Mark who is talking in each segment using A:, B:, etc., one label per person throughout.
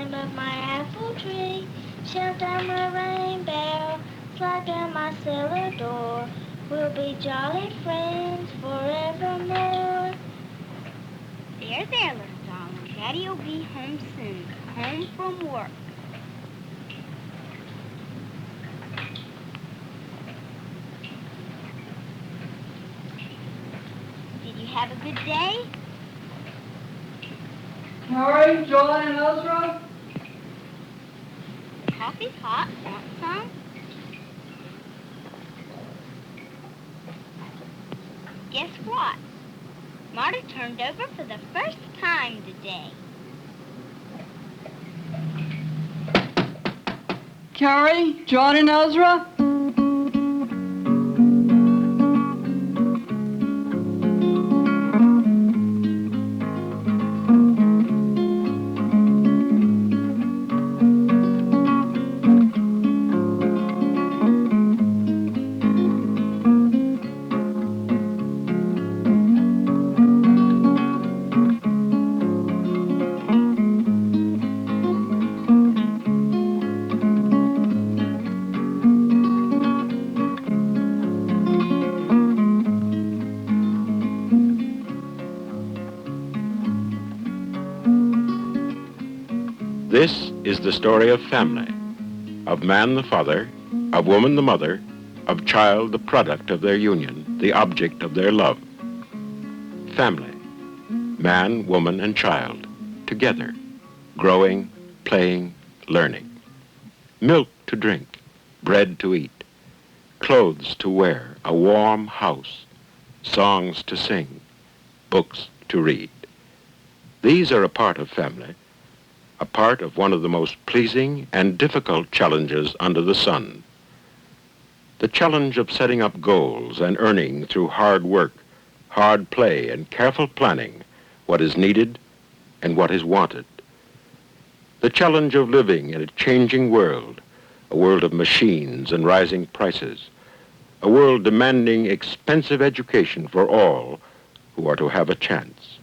A: climb up my apple tree, shout down my rainbow, slide down my cellar door. We'll be jolly friends forevermore.
B: There, little darling. Daddy'll be home soon, home from work. Did you have a good day?
C: Harry, John, and Ezra?
B: The coffee's hot. Want some? Guess what? Marta turned over for the first time today.
C: Carrie, John, and Ezra?
D: This is the story of family, of man the father, of woman the mother, of child the product of their union, the object of their love. Family, man, woman, and child, together, growing, playing, learning. Milk to drink, bread to eat, clothes to wear, a warm house, songs to sing, books to read. These are a part of family, a part of one of the most pleasing and difficult challenges under the sun. The challenge of setting up goals and earning through hard work, hard play, and careful planning what is needed and what is wanted. The challenge of living in a changing world, a world of machines and rising prices, a world demanding expensive education for all who are to have a chance.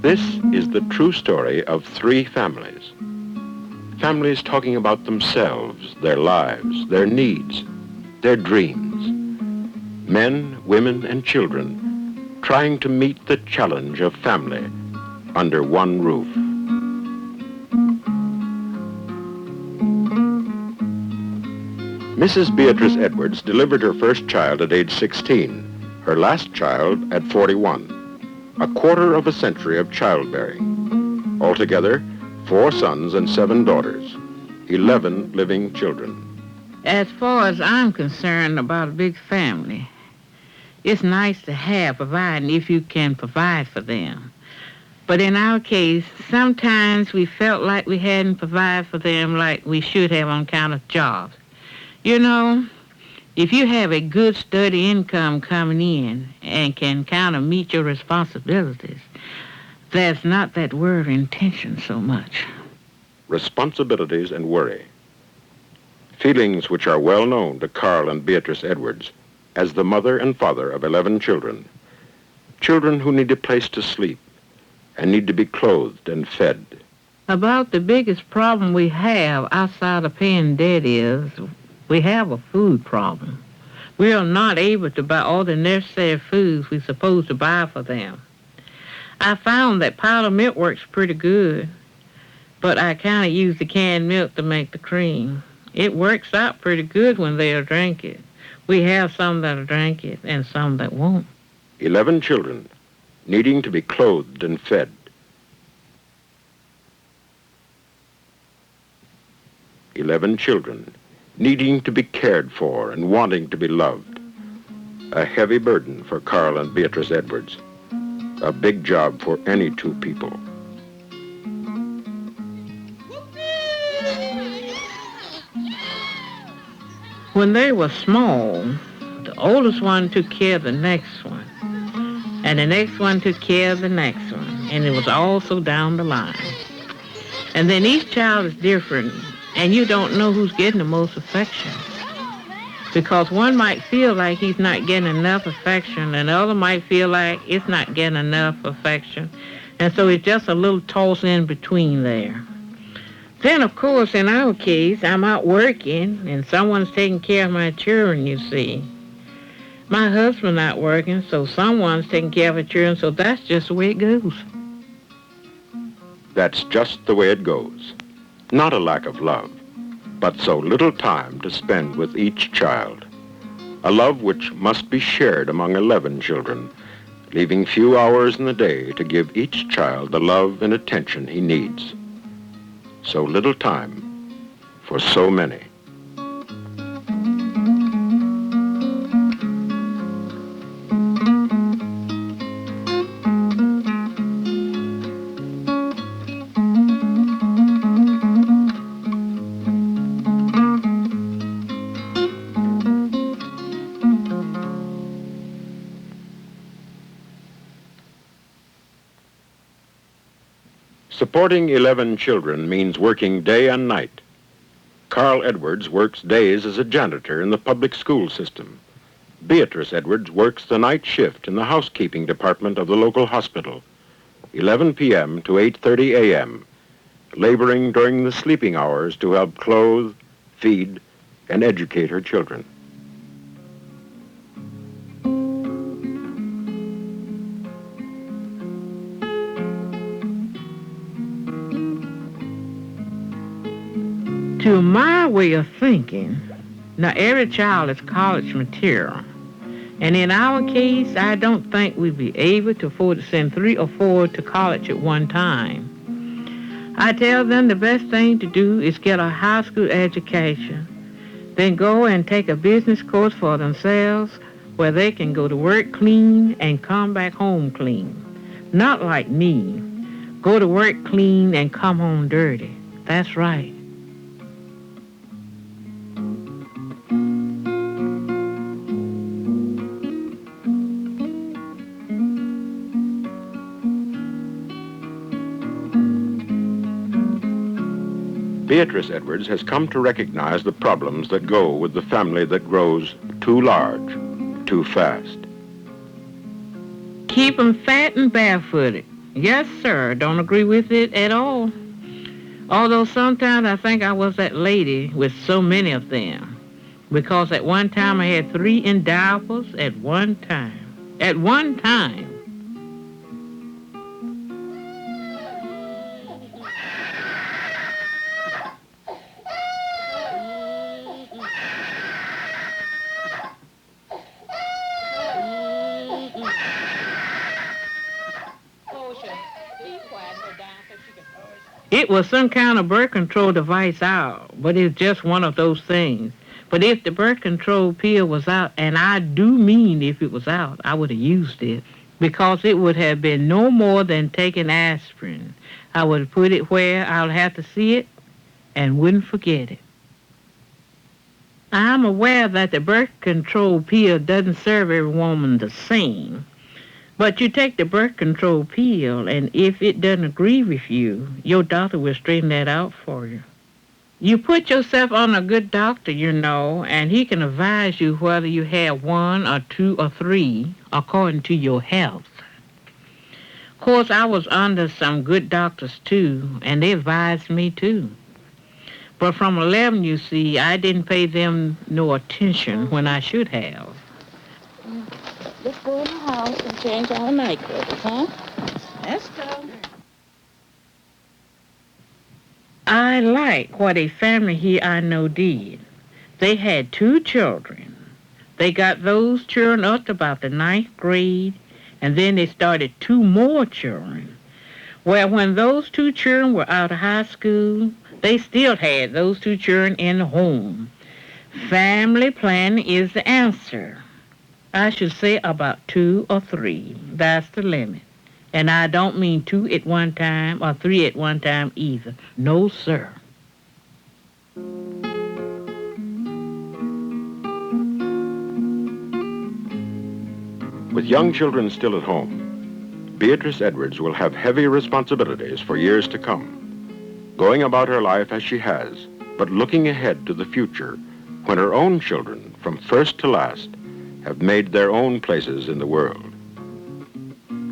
D: This is the true story of three families. Families talking about themselves, their lives, their needs, their dreams. Men, women, and children trying to meet the challenge of family under one roof. Mrs. Beatrice Edwards delivered her first child at age 16, her last child at 41. A quarter of a century of childbearing. Altogether, 4 sons and 7 daughters, 11 living children.
E: As far as I'm concerned about a big family, it's nice to have providing if you can provide for them. But in our case, sometimes we felt like we hadn't provided for them like we should have on account of jobs. You know, if you have a good, steady income coming in and can kind of meet your responsibilities, there's not that worry and tension so much.
D: Responsibilities and worry. Feelings which are well known to Carl and Beatrice Edwards as the mother and father of 11 children. Children who need a place to sleep and need to be clothed and fed.
E: About the biggest problem we have outside of paying debt is we have a food problem. We are not able to buy all the necessary foods we're supposed to buy for them. I found that powdered milk works pretty good, but I kind of use the canned milk to make the cream. It works out pretty good when they'll drink it. We have some that'll drink it and some that won't.
D: 11 children needing to be clothed and fed. 11 children needing to be cared for and wanting to be loved. A heavy burden for Carl and Beatrice Edwards. A big job for any 2 people.
E: When they were small, the oldest one took care of the next one, and the next one took care of the next one, and it was also down the line. And then each child is different, and you don't know who's getting the most affection. Because one might feel like he's not getting enough affection, and the other might feel like it's not getting enough affection. And so it's just a little toss in between there. Then, of course, in our case, I'm out working, and someone's taking care of my children, you see. My husband's not working, so someone's taking care of the children, so that's just the way it goes.
D: That's just the way it goes. Not a lack of love, but so little time to spend with each child. A love which must be shared among 11 children, leaving few hours in the day to give each child the love and attention he needs. So little time for so many. Supporting 11 children means working day and night. Carl Edwards works days as a janitor in the public school system. Beatrice Edwards works the night shift in the housekeeping department of the local hospital, 11 p.m. to 8:30 a.m., laboring during the sleeping hours to help clothe, feed, and educate her children.
E: To my way of thinking, now every child is college material. And in our case, I don't think we'd be able to afford to send 3 or 4 to college at one time. I tell them the best thing to do is get a high school education, then go and take a business course for themselves where they can go to work clean and come back home clean. Not like me, go to work clean and come home dirty. That's right.
D: Beatrice Edwards has come to recognize the problems that go with the family that grows too large, too fast.
E: Keep 'em fat and barefooted. Yes, sir. Don't agree with it at all. Although sometimes I think I was that lady with so many of them. Because at one time I had 3 in diapers at one time. At one time. It was some kind of birth control device out, but it's just one of those things. But if the birth control pill was out, and I do mean if it was out, I would have used it, because it would have been no more than taking aspirin. I would have put it where I would have to see it and wouldn't forget it. I'm aware that the birth control pill doesn't serve every woman the same. But you take the birth control pill, and if it doesn't agree with you, your doctor will straighten that out for you. You put yourself on a good doctor, you know, and he can advise you whether you have 1 or 2 or 3 according to your health. Of course, I was under some good doctors, too, and they advised me, too. But from 11, you see, I didn't pay them no attention when I should have.
B: Let's go in the house and change our night clothes, huh? Let's go.
E: I like what a family here I know did. They had 2 children. They got those children up to about the 9th grade, and then they started 2 more children. Well, when those 2 children were out of high school, they still had those 2 children in the home. Family planning is the answer. I should say about 2 or 3. That's the limit. And I don't mean 2 at one time or 3 at one time either. No, sir.
D: With young children still at home, Beatrice Edwards will have heavy responsibilities for years to come, going about her life as she has, but looking ahead to the future when her own children from first to last, have made their own places in the world.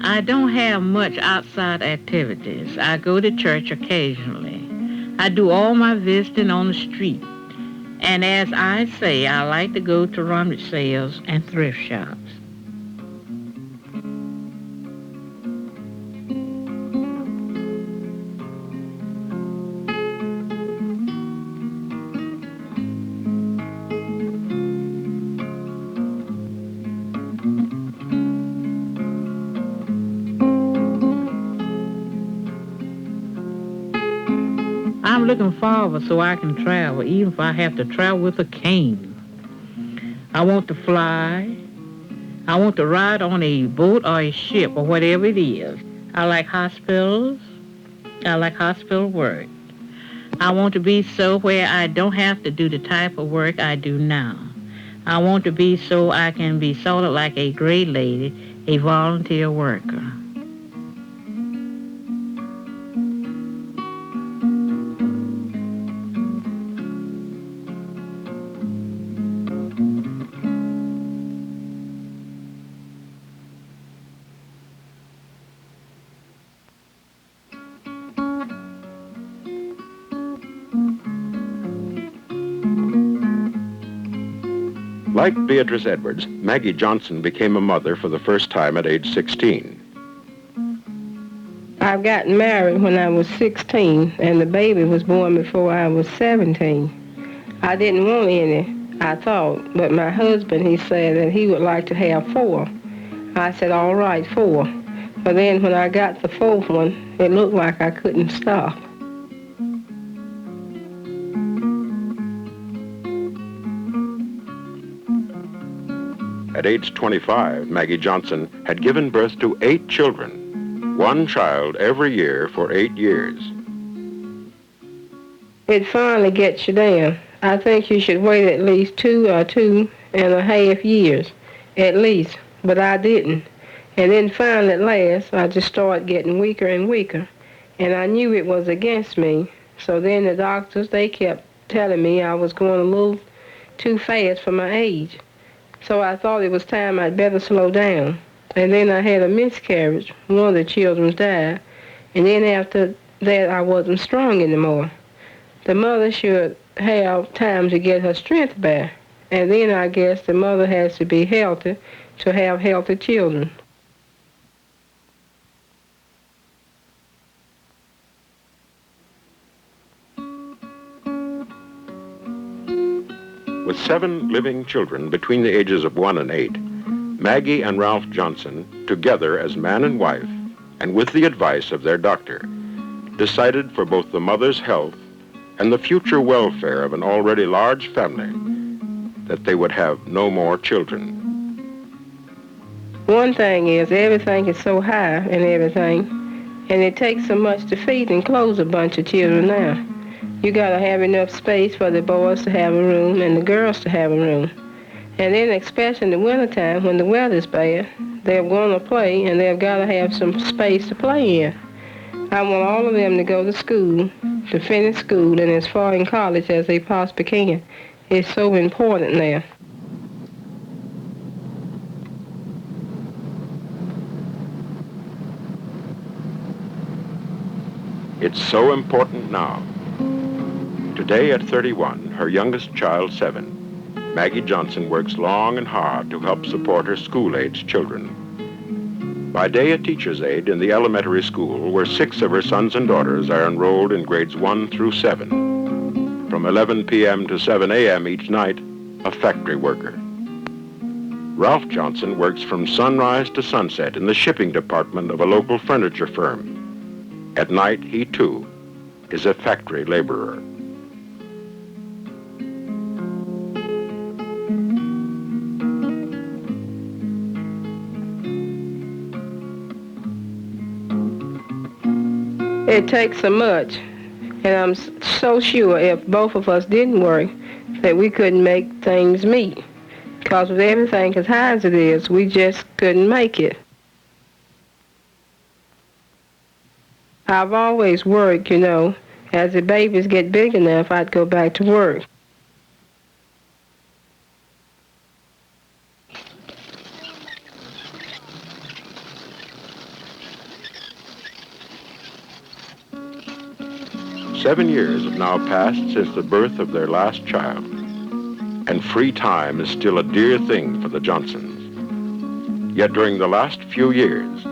E: I don't have much outside activities. I go to church occasionally. I do all my visiting on the street. And as I say, I like to go to rummage sales and thrift shops. I'm looking forward so I can travel, even if I have to travel with a cane. I want to fly. I want to ride on a boat or a ship or whatever it is. I like hospitals. I like hospital work. I want to be so where I don't have to do the type of work I do now. I want to be so I can be sort of like a great lady, a volunteer worker.
D: Like Beatrice Edwards, Maggie Johnson became a mother for the first time at age 16.
F: I got married when I was 16, and the baby was born before I was 17. I didn't want any, I thought, but my husband, he said that he would like to have 4. I said, all right, 4. But then when I got the 4th one, it looked like I couldn't stop.
D: At age 25, Maggie Johnson had given birth to 8 children, 1 child every year for 8 years.
F: It finally gets you down. I think you should wait at least 2 or 2.5 years, at least, but I didn't. And then finally at last, I just started getting weaker and weaker, and I knew it was against me. So then the doctors, they kept telling me I was going a little too fast for my age. So I thought it was time I'd better slow down. And then I had a miscarriage. One of the children died. And then after that, I wasn't strong anymore. The mother should have time to get her strength back. And then I guess the mother has to be healthy to have healthy children.
D: With 7 living children between the ages of 1 and 8, Maggie and Ralph Johnson, together as man and wife, and with the advice of their doctor, decided for both the mother's health and the future welfare of an already large family that they would have no more children.
F: One thing is, everything is so high and everything, and it takes so much to feed and clothe a bunch of children now. You gotta have enough space for the boys to have a room and the girls to have a room. And then especially in the wintertime when the weather's bad, they're gonna play and they've gotta have some space to play in. I want all of them to go to school, to finish school, and as far in college as they possibly can. It's so important now.
D: It's so important now. Today at 31, her youngest child 7, Maggie Johnson works long and hard to help support her school-aged children. By day a teacher's aide in the elementary school where 6 of her sons and daughters are enrolled in grades 1 through 7. From 11 p.m. to 7 a.m. each night, a factory worker. Ralph Johnson works from sunrise to sunset in the shipping department of a local furniture firm. At night, he too is a factory laborer.
F: It takes so much, and I'm so sure if both of us didn't work, that we couldn't make things meet. Because with everything as high as it is, we just couldn't make it. I've always worked, you know. As the babies get big enough, I'd go back to work.
D: 7 years have now passed since the birth of their last child, and free time is still a dear thing for the Johnsons. Yet during the last few years,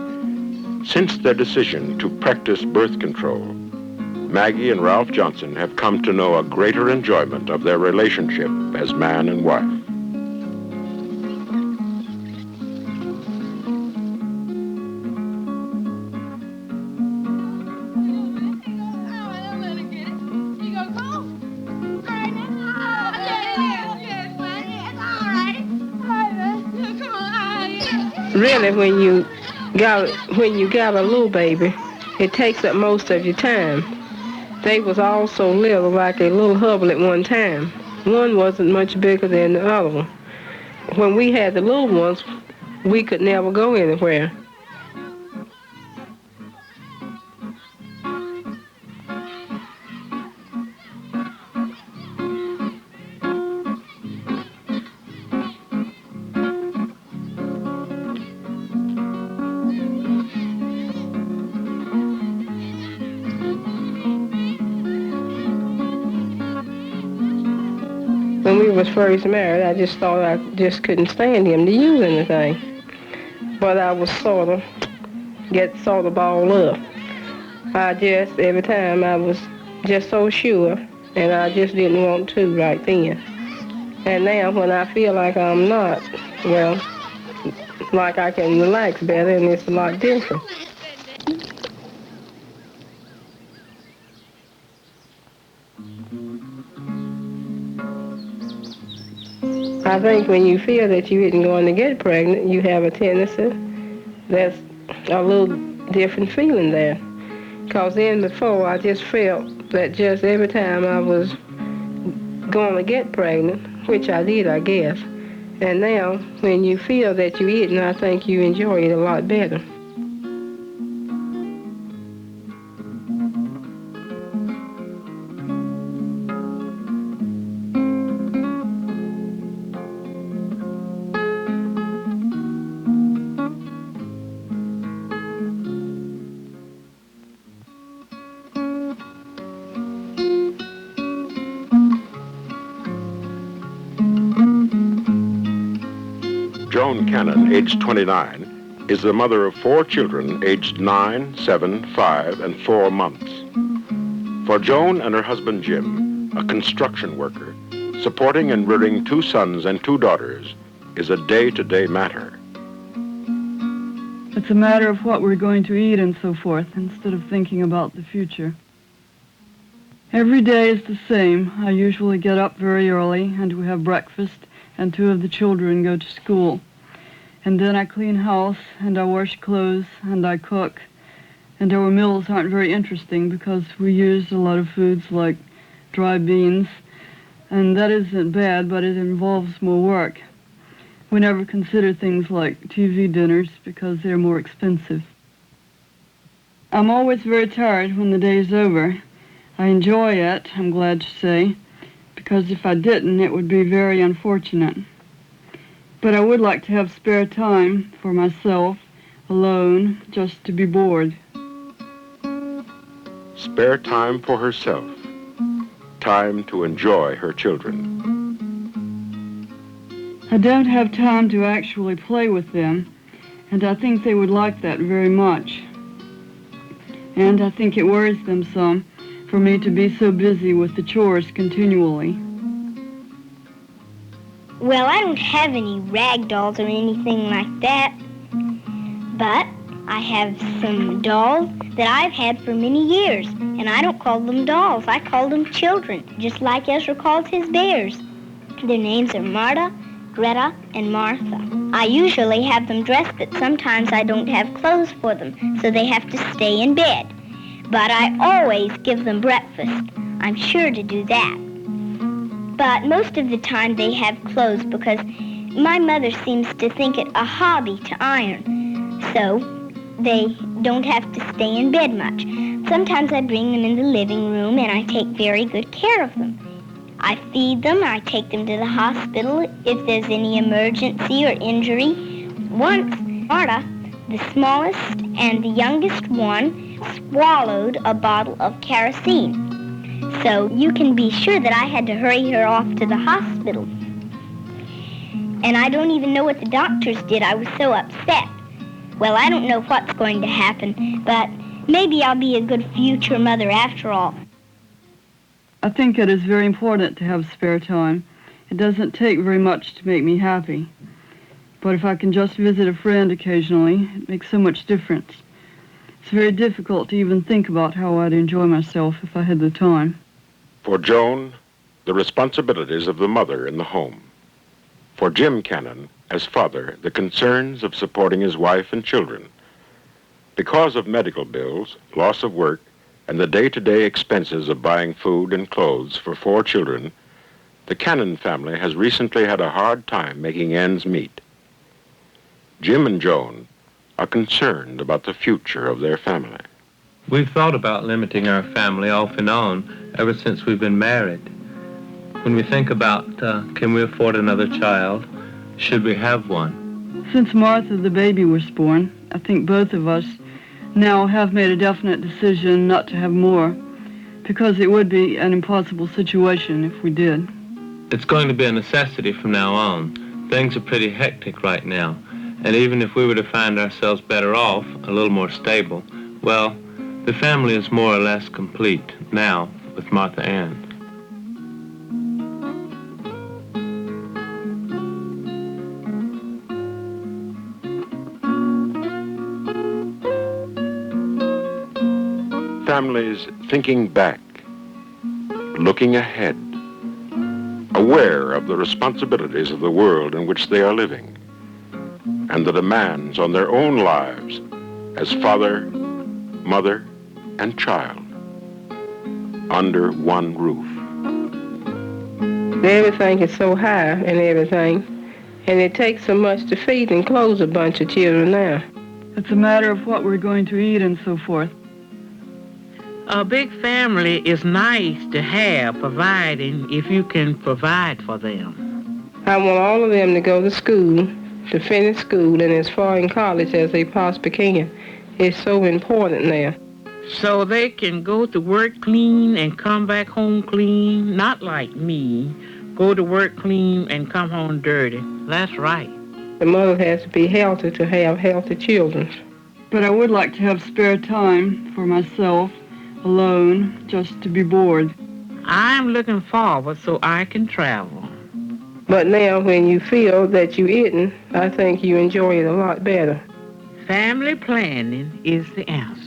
D: since their decision to practice birth control, Maggie and Ralph Johnson have come to know a greater enjoyment of their relationship as man and wife.
F: Really, when you got a little baby, it takes up most of your time. They was all so little, like a little hubble at one time. One wasn't much bigger than the other one. When we had the little ones, we could never go anywhere. When we was first married, I just thought I just couldn't stand him to use anything. But I was sort of balled up. Every time I was just so sure, and I just didn't want to right then. And now when I feel like I'm not, well, like I can relax better, and it's a lot different. I think when you feel that you isn't going to get pregnant, you have a tendency that's a little different feeling there. Because then before, I just felt that just every time I was going to get pregnant, which I did, I guess. And now, when you feel that you're eating, I think you enjoy it a lot better.
D: Joan Cannon, aged 29, is the mother of 4 children aged 9, 7, 5, and 4 months. For Joan and her husband Jim, a construction worker, supporting and rearing 2 sons and 2 daughters is a day-to-day matter.
C: It's a matter of what we're going to eat and so forth, instead of thinking about the future. Every day is the same. I usually get up very early, and we have breakfast, and 2 of the children go to school. And then I clean house, and I wash clothes, and I cook. And our meals aren't very interesting because we use a lot of foods like dry beans, and that isn't bad, but it involves more work. We never consider things like TV dinners because they're more expensive. I'm always very tired when the day's over. I enjoy it, I'm glad to say, because if I didn't, it would be very unfortunate. But I would like to have spare time for myself, alone, just to be bored.
D: Spare time for herself. Time to enjoy her children.
C: I don't have time to actually play with them, and I think they would like that very much. And I think it worries them some for me to be so busy with the chores continually.
B: Well, I don't have any rag dolls or anything like that, but I have some dolls that I've had for many years, and I don't call them dolls, I call them children, just like Ezra calls his bears. Their names are Marta, Greta, and Martha. I usually have them dressed, but sometimes I don't have clothes for them, so they have to stay in bed. But I always give them breakfast. I'm sure to do that. But most of the time they have clothes because my mother seems to think it a hobby to iron. So they don't have to stay in bed much. Sometimes I bring them in the living room and I take very good care of them. I feed them, I take them to the hospital if there's any emergency or injury. Once, Marta, the smallest and the youngest one, swallowed a bottle of kerosene. So you can be sure that I had to hurry her off to the hospital. And I don't even know what the doctors did. I was so upset. Well, I don't know what's going to happen, but maybe I'll be a good future mother after all.
C: I think it is very important to have spare time. It doesn't take very much to make me happy. But if I can just visit a friend occasionally, it makes so much difference. It's very difficult to even think about how I'd enjoy myself if I had the time.
D: For Joan, the responsibilities of the mother in the home. For Jim Cannon, as father, the concerns of supporting his wife and children. Because of medical bills, loss of work, and the day-to-day expenses of buying food and clothes for 4 children, the Cannon family has recently had a hard time making ends meet. Jim and Joan are concerned about the future of their family.
G: We've thought about limiting our family off and on ever since we've been married. When we think about, can we afford another child? Should we have one?
C: Since Martha the baby was born, I think both of us now have made a definite decision not to have more, because it would be an impossible situation if we did.
G: It's going to be a necessity from now on. Things are pretty hectic right now, and even if we were to find ourselves better off, a little more stable, well, the family is more or less complete now with Martha Ann.
D: Families thinking back, looking ahead, aware of the responsibilities of the world in which they are living, and the demands on their own lives as father, mother, and child under one roof.
F: Everything is so high and everything, and it takes so much to feed and clothe a bunch of children now.
C: It's a matter of what we're going to eat and so forth.
E: A big family is nice to have, providing if you can provide for them.
F: I want all of them to go to school, to finish school, and as far in college as they possibly can. It's so important now.
E: So they can go to work clean and come back home clean, not like me. Go to work clean and come home dirty. That's right.
F: The mother has to be healthy to have healthy children.
C: But I would like to have spare time for myself, alone, just to be bored.
E: I'm looking forward so I can travel.
F: But now when you feel that you're eating, I think you enjoy it a lot better.
E: Family planning is the answer.